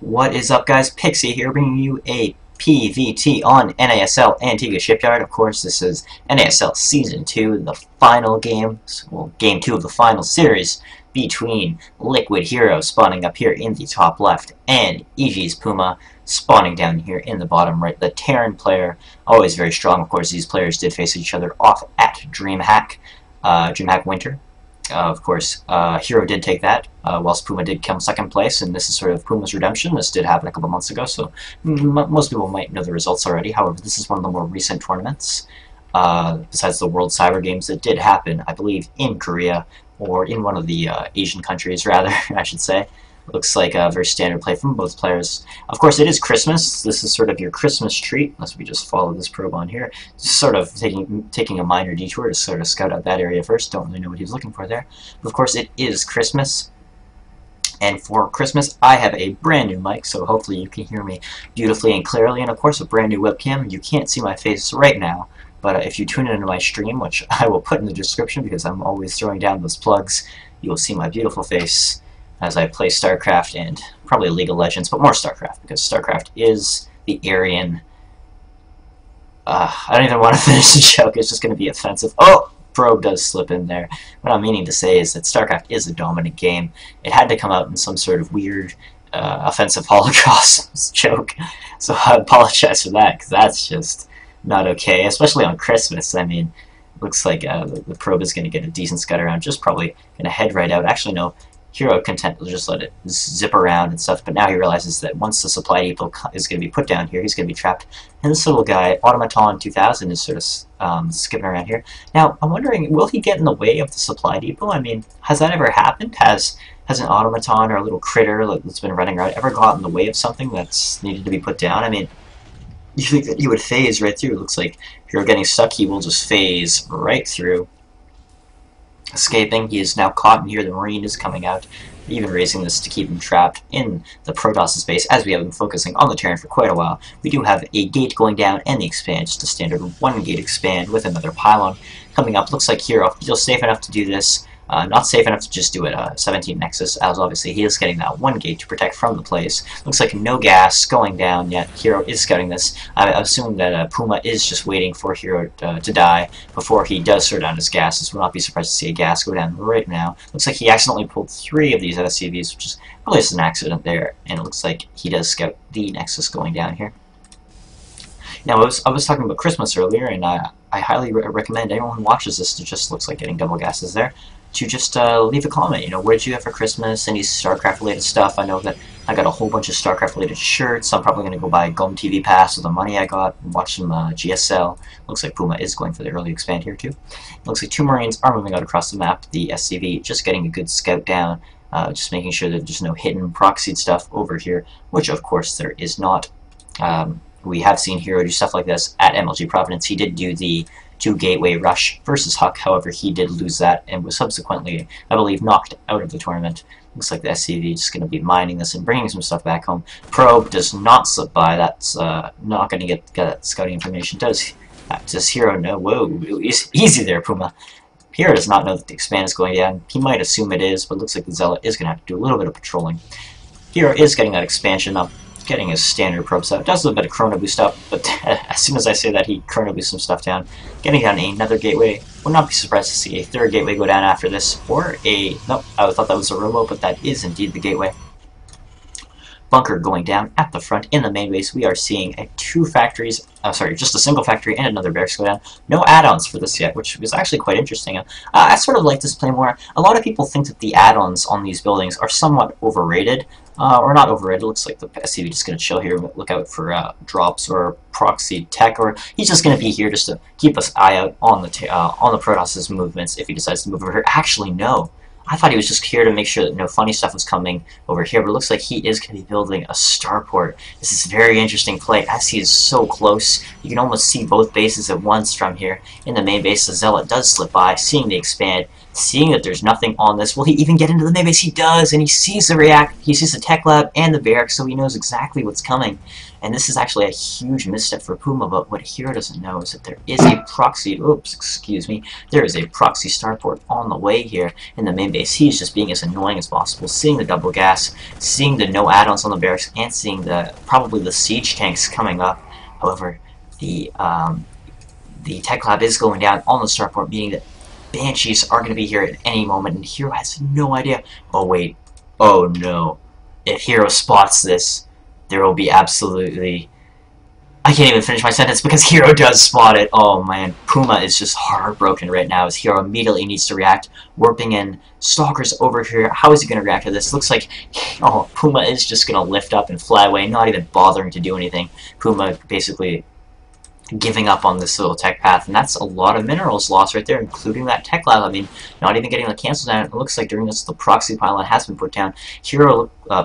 What is up, guys? Pixie here, bringing you a PVT on NASL Antigua Shipyard. Of course, this is NASL Season 2, the final game, well, Game 2 of the final series between LiquidHerO spawning up here in the top left and EGPuma spawning down here in the bottom right. The Terran player, always very strong. Of course, these players did face each other off at DreamHack Winter. Of course, Hero did take that, whilst Puma did come second place, and this is sort of Puma's redemption. This did happen a couple months ago, so most people might know the results already. However, this is one of the more recent tournaments, besides the World Cyber Games, that did happen, I believe, in Korea, or in one of the Asian countries, rather, I should say. Looks like a very standard play from both players. Of course, it is Christmas. This is sort of your Christmas treat, unless we just follow this probe on here. Just sort of taking a minor detour to sort of scout out that area first. Don't really know what he was looking for there. But of course, it is Christmas. And for Christmas, I have a brand new mic, so hopefully you can hear me beautifully and clearly. And of course, a brand new webcam. You can't see my face right now, but if you tune into my stream, which I will put in the description because I'm always throwing down those plugs, you will see my beautiful face as I play StarCraft and probably League of Legends, but more StarCraft, because StarCraft is the Aryan... I don't even want to finish the joke, it's just going to be offensive. Oh! Probe does slip in there. What I'm meaning to say is that StarCraft is a dominant game. It had to come out in some sort of weird, offensive Holocaust joke, so I apologize for that, because that's just not okay, especially on Christmas. I mean, looks like the probe is going to get a decent scud around, just probably going to head right out. Actually, no. Hero content will just let it zip around and stuff, but now he realizes that once the supply depot is going to be put down here, he's going to be trapped. And this little guy, Automaton 2000, is sort of skipping around here. Now, I'm wondering, will he get in the way of the supply depot? I mean, has that ever happened? Has an automaton or a little critter that's been running around ever got in the way of something that's needed to be put down? I mean, you think that he would phase right through. It looks like Hero getting stuck, he will just phase right through. Escaping, he is now caught in here. The Marine is coming out, even raising this to keep him trapped in the Protoss base, as we have been focusing on the Terran for quite a while. We do have a gate going down and the expand, just a standard one gate expand with another pylon coming up. Looks like Hero feels safe enough to do this. Not safe enough to just do it. 17 Nexus, as obviously he is getting that one gate to protect from the place. Looks like no gas going down yet. Hero is scouting this. I assume that Puma is just waiting for Hero to die before he does throw down his gases. Will not be surprised to see a gas go down right now. Looks like he accidentally pulled 3 of these SCVs, which is probably just an accident there. And it looks like he does scout the Nexus going down here. Now, I was talking about Christmas earlier, and I highly recommend anyone who watches this to just looks like getting double gases there, to just leave a comment. You know, what did you have for Christmas? Any StarCraft related stuff? I know that I got a whole bunch of StarCraft related shirts. I'm probably going to go buy a Gum TV Pass with the money I got and watch some GSL. Looks like Puma is going for the early expand here too. Looks like 2 Marines are moving out across the map. The SCV just getting a good scout down, just making sure that there's no hidden proxied stuff over here, which of course there is not. We have seen Hero do stuff like this at MLG Providence. He did do the 2 gateway rush versus Huck, however he did lose that and was subsequently, I believe, knocked out of the tournament. Looks like the SCV is just going to be mining this and bringing some stuff back home. Probe does not slip by. That's not going to get that scouting information. Does Hero know? Whoa, easy there, Puma. Hero does not know that the expand is going down. He might assume it is, but looks like the Zealot is going to have to do a little bit of patrolling. Hero is getting that expansion up, getting his standard probes out. Does a bit of chrono boost up, but as soon as I say that, he chrono boosts some stuff down. Getting down another gateway. Would not be surprised to see a 3rd gateway go down after this, or a... Nope, I thought that was a robo, but that is indeed the gateway. Bunker going down at the front in the main base. We are seeing 2 factories, just a single factory and another barracks go down. No add-ons for this yet, which was actually quite interesting. I sort of like this play more. A lot of people think that the add-ons on these buildings are somewhat overrated. Or not overrated. It looks like the SCV just going to chill here, look out for drops or proxy tech, or he's just going to be here just to keep us eye out on the Protoss's movements if he decides to move over here. Actually, no. I thought he was just here to make sure that no funny stuff was coming over here, but it looks like he is going to be building a starport. This is a very interesting play, as he is so close. You can almost see both bases at once from here. In the main base, the Zealot does slip by, seeing the expand, seeing that there's nothing on this. Will he even get into the main base? He does, and he sees the react. He sees the Tech Lab and the barracks, so he knows exactly what's coming. And this is actually a huge misstep for Puma, but what Hero doesn't know is that there is a proxy, oops, excuse me, there is a proxy starport on the way here in the main base. He's just being as annoying as possible, seeing the double gas, seeing the no add-ons on the barracks, and seeing the probably the siege tanks coming up. However, the Tech Lab is going down on the starport, meaning that Banshees are going to be here at any moment, and Hero has no idea. Oh wait, oh no. If Hero spots this, there will be absolutely... I can't even finish my sentence because Hero does spot it. Oh man, Puma is just heartbroken right now as Hero immediately needs to react, warping in Stalkers over here. How is he going to react to this? Looks like Puma is just going to lift up and fly away, not even bothering to do anything. Puma basically giving up on this little tech path, and that's a lot of minerals lost right there, including that Tech Lab. I mean, not even getting the cancel down. It looks like during this the proxy pylon has been put down.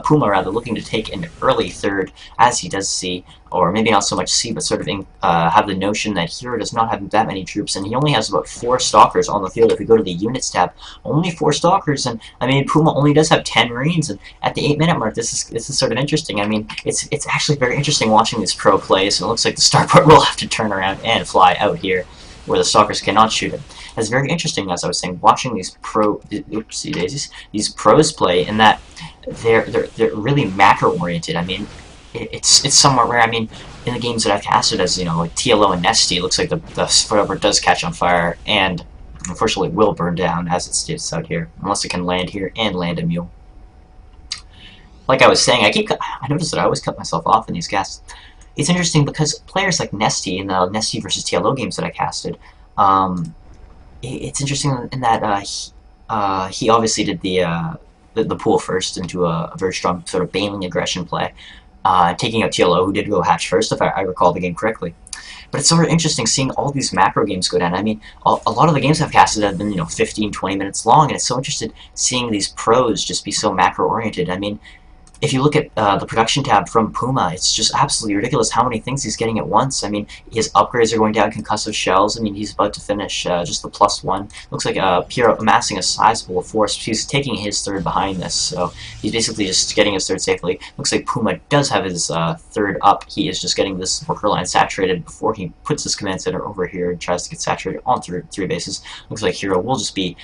Puma rather looking to take an early third, as he does see, or maybe not so much see, but sort of have the notion that Hero does not have that many troops, and he only has about 4 Stalkers on the field. If we go to the units tab, only 4 Stalkers, and I mean Puma only does have 10 Marines, and at the 8-minute mark, this is sort of interesting. I mean, it's actually very interesting watching this pro plays, and it looks like the starport will have to turn around and fly out here, where the Stalkers cannot shoot it. It's very interesting, as I was saying, watching these oopsie daisies, these pros play, in that they're really macro oriented. I mean, it's somewhat rare. I mean, in the games that I've casted, as you know, like TLO and Nesty, it looks like the starport does catch on fire, and unfortunately will burn down as it stays out here, unless it can land here and land a mule. Like I was saying, I noticed that I always cut myself off in these casts. It's interesting because players like Nesty in the Nesty versus TLO games that I casted, it's interesting in that he obviously did the pool first into a very strong sort of bailing aggression play, taking out TLO, who did go hatch first, if I recall the game correctly. But it's sort of interesting seeing all these macro games go down. I mean, a lot of the games I've casted have been, 15, 20 minutes long, and it's so interesting seeing these pros just be so macro-oriented. I mean, if you look at the production tab from Puma, it's just absolutely ridiculous how many things he's getting at once. I mean, his upgrades are going down, concussive shells. I mean, he's about to finish just the +1. Looks like Piero amassing a sizable force. He's taking his third behind this, so he's basically just getting his third safely. Looks like Puma does have his third up. He is just getting this worker line saturated before he puts his command center over here and tries to get saturated on three bases. Looks like Hero will just be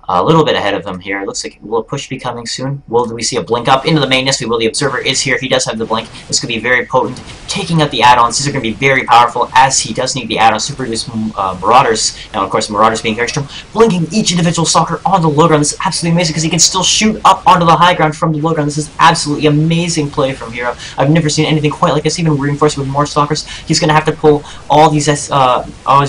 a little bit ahead of them here. It looks like will a push be coming soon? Will we see a blink up into the main? Yes, we will. The observer is here. He does have the blink. This could be very potent. Taking out the add-ons. These are going to be very powerful, as he does need the add-ons to produce Marauders. Now, of course, Marauders being very strong. Blinking each individual stalker on the low ground. This is absolutely amazing because he can still shoot up onto the high ground from the low ground. This is absolutely amazing play from Hero. I've never seen anything quite like this, even reinforced with more stalkers. He's going to have to pull all these his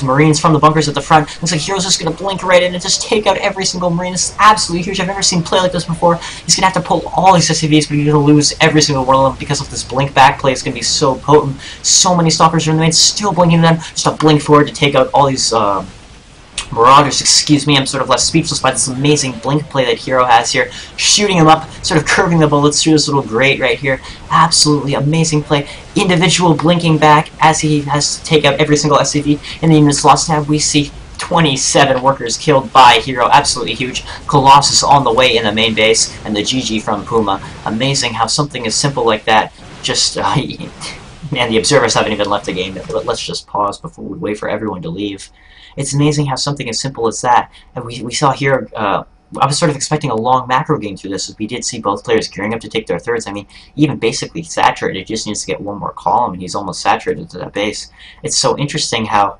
Marines from the bunkers at the front. Looks like Hero's just going to blink right in and just take out every single Marine. This is absolutely huge. I've never seen play like this before. He's going to have to pull all these SCVs, but he's going to lose every single one of them because of this blink back play. It's going to be so potent. So many stalkers are in the main, still blinking them. Just a blink forward to take out all these Marauders. Excuse me, I'm sort of left speechless by this amazing blink play that Hero has here. Shooting him up, sort of curving the bullets through this little grate right here. Absolutely amazing play. Individual blinking back as he has to take out every single SCV. In the unit slots tab, we see 27 workers killed by Hero. Absolutely huge. Colossus on the way in the main base, and the GG from Puma. Amazing how something as simple like that just... man, the observers haven't even left the game yet, but let's just pause before we wait for everyone to leave. It's amazing how something as simple as that, and we saw here, I was sort of expecting a long macro game through this, as we did see both players gearing up to take their thirds. I mean, even basically saturated, he just needs to get one more column, and he's almost saturated to that base. It's so interesting how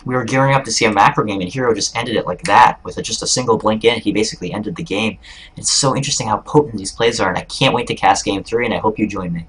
we were gearing up to see a macro game, and Hero just ended it like that, with just a single blink in. He basically ended the game. It's so interesting how potent these plays are, and I can't wait to cast Game 3, and I hope you join me.